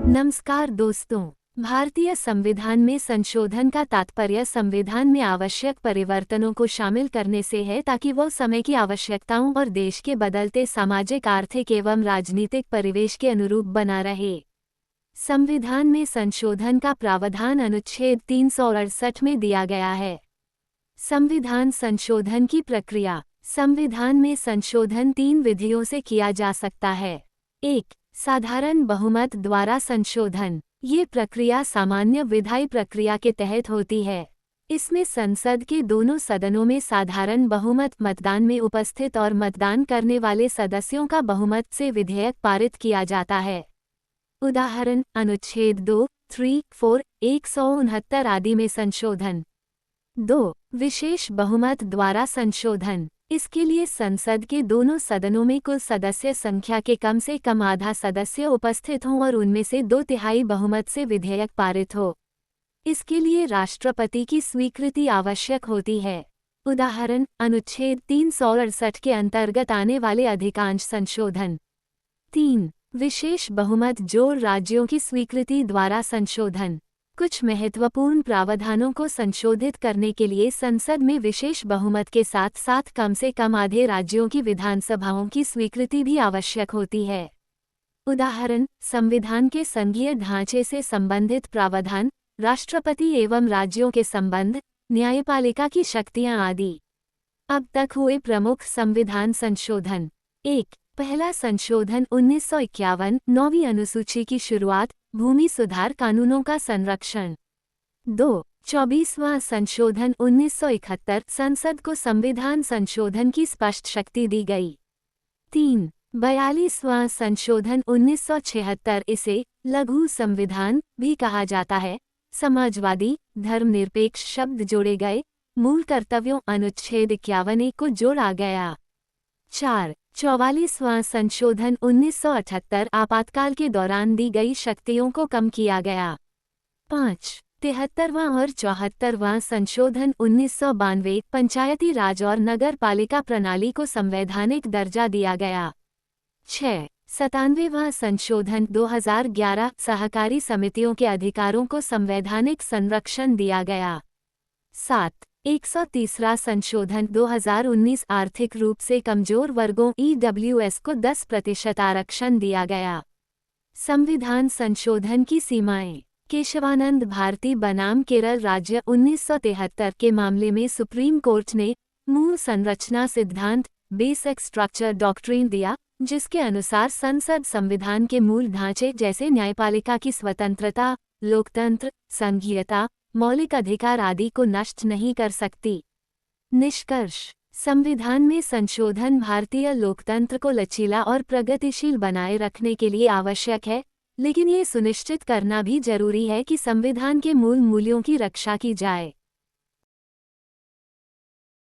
नमस्कार दोस्तों। भारतीय संविधान में संशोधन का तात्पर्य संविधान में आवश्यक परिवर्तनों को शामिल करने से है ताकि वह समय की आवश्यकताओं और देश के बदलते सामाजिक, आर्थिक एवं राजनीतिक परिवेश के अनुरूप बना रहे। संविधान में संशोधन का प्रावधान अनुच्छेद 368 में दिया गया है। संविधान संशोधन की प्रक्रिया। संविधान में संशोधन 3 विधियों से किया जा सकता है। 1. साधारण बहुमत द्वारा संशोधन। ये प्रक्रिया सामान्य विधायी प्रक्रिया के तहत होती है। इसमें संसद के दोनों सदनों में साधारण बहुमत मतदान में उपस्थित और मतदान करने वाले सदस्यों का बहुमत से विधेयक पारित किया जाता है। उदाहरण: अनुच्छेद 2, 3, 4, 169 आदि में संशोधन। 2. विशेष बहुमत द्वारा संशोधन। इसके लिए संसद के दोनों सदनों में कुल सदस्य संख्या के कम से कम आधा सदस्य उपस्थित हों और उनमें से 2/3 बहुमत से विधेयक पारित हो। इसके लिए राष्ट्रपति की स्वीकृति आवश्यक होती है। उदाहरण: अनुच्छेद 368 के अंतर्गत आने वाले अधिकांश संशोधन। 3. विशेष बहुमत जोड़ राज्यों की स्वीकृति द्वारा संशोधन। कुछ महत्वपूर्ण प्रावधानों को संशोधित करने के लिए संसद में विशेष बहुमत के साथ साथ कम से कम आधे राज्यों की विधानसभाओं की स्वीकृति भी आवश्यक होती है। उदाहरण: संविधान के संघीय ढांचे से संबंधित प्रावधान, राष्ट्रपति एवं राज्यों के संबंध, न्यायपालिका की शक्तियां आदि। अब तक हुए प्रमुख संविधान संशोधन। 1. पहला संशोधन 1951, 9वीं अनुसूची की शुरुआत, भूमि सुधार कानूनों का संरक्षण। 2. 24वां संशोधन 1971, संसद को संविधान संशोधन की स्पष्ट शक्ति दी गई। 3. 42वां संशोधन 1976, इसे लघु संविधान भी कहा जाता है। समाजवादी, धर्मनिरपेक्ष शब्द जोड़े गए। मूल कर्तव्यों अनुच्छेद 51 को जोड़ा गया। 4. 44वां संशोधन 1978, आपातकाल के दौरान दी गई शक्तियों को कम किया गया। 5. 73वां और 74वां संशोधन 1992, पंचायती राज और नगर पालिका प्रणाली को संवैधानिक दर्जा दिया गया। 6. 97वां संशोधन 2011, सहकारी समितियों के अधिकारों को संवैधानिक संरक्षण दिया गया। 7. 130वां संशोधन 2019, आर्थिक रूप से कमजोर वर्गों EWS को 10% आरक्षण दिया गया। संविधान संशोधन की सीमाएं। केशवानंद भारती बनाम केरल राज्य 1973 के मामले में सुप्रीम कोर्ट ने मूल संरचना सिद्धांत बेसिक स्ट्रक्चर डॉक्ट्रिन दिया, जिसके अनुसार संसद संविधान के मूल ढांचे जैसे न्यायपालिका की स्वतंत्रता, लोकतंत्र, संघीयता, मौलिक अधिकार आदि को नष्ट नहीं कर सकती। निष्कर्ष: संविधान में संशोधन भारतीय लोकतंत्र को लचीला और प्रगतिशील बनाए रखने के लिए आवश्यक है, लेकिन ये सुनिश्चित करना भी जरूरी है कि संविधान के मूल मूल्यों की रक्षा की जाए।